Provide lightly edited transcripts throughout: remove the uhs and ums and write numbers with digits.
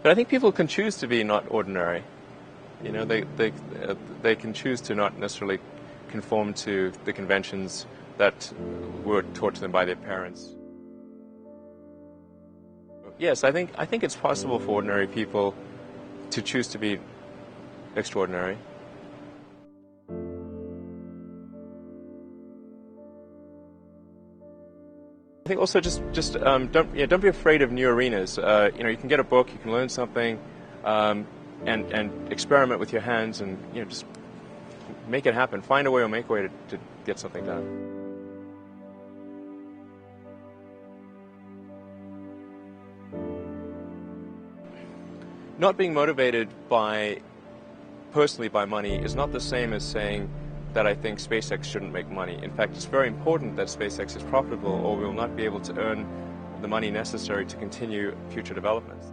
But I think people can choose to be not ordinary. You know, they can choose to not necessarily conform to the conventions that were taught to them by their parents. Yes, I think it's possible for ordinary people to choose to be extraordinary. I think also just don't be afraid of new arenas. You can get a book, you can learn something, and experiment with your hands, and just make it happen. Find a way or make a way to get something done. Not being motivated personally by money is not the same as saying that I think SpaceX shouldn't make money. In fact, it's very important that SpaceX is profitable, or we will not be able to earn the money necessary to continue future developments.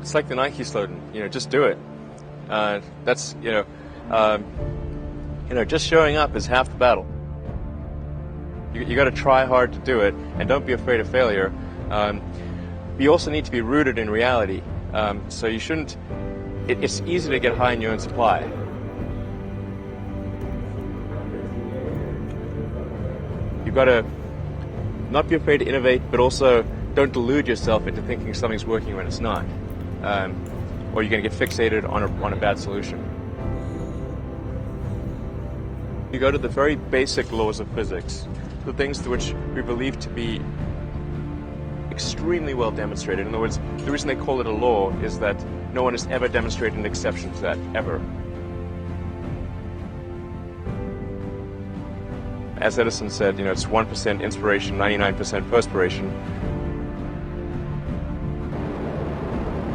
It's like the Nike slogan, just do it. That's, just showing up is half the battle. You got to try hard to do it, and don't be afraid of failure. You also need to be rooted in reality. So you shouldn't. It's easy to get high in your own supply. You've got to not be afraid to innovate, but also don't delude yourself into thinking something's working when it's not, or you're going to get fixated on a bad solution. You go to the very basic laws of physics, the things which we believe to be extremely well demonstrated. In other words, the reason they call it a law is that no one has ever demonstrated an exception to that, ever. As Edison said, it's 1% inspiration, 99% perspiration.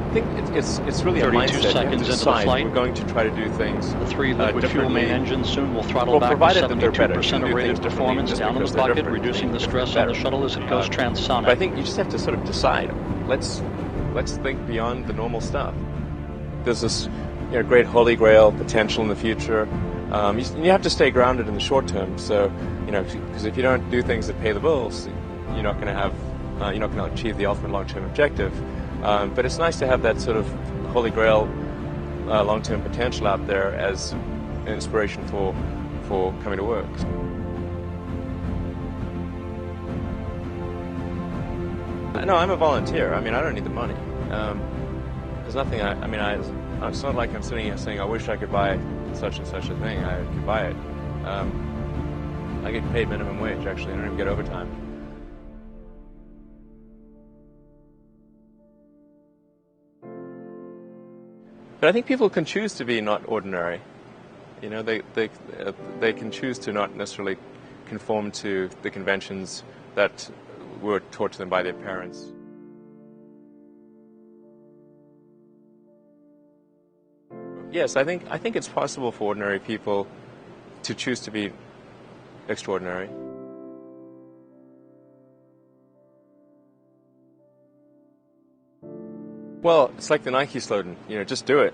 I think it's really a mindset. 32 seconds into the flight. We're going to try to do things. The three liquid fuel main engines soon will throttle back to 72% of rated performance down in the bucket, reducing the stress on the shuttle as it goes transonic. But I think you just have to sort of decide. Let's think beyond the normal stuff. There's this great holy grail potential in the future. You have to stay grounded in the short term. So because if you don't do things that pay the bills, you're not going to achieve the ultimate long-term objective. But it's nice to have that sort of holy grail long-term potential out there as an inspiration for coming to work. No, I'm a volunteer. I don't need the money. There's nothing. It's not like I'm sitting here saying I wish I could buy such and such a thing. I could buy it. I get paid minimum wage. Actually, I don't even get overtime. But I think people can choose to be not ordinary. They can choose to not necessarily conform to the conventions that were taught to them by their parents. Yes, I think it's possible for ordinary people to choose to be extraordinary. Well, it's like the Nike slogan, just do it.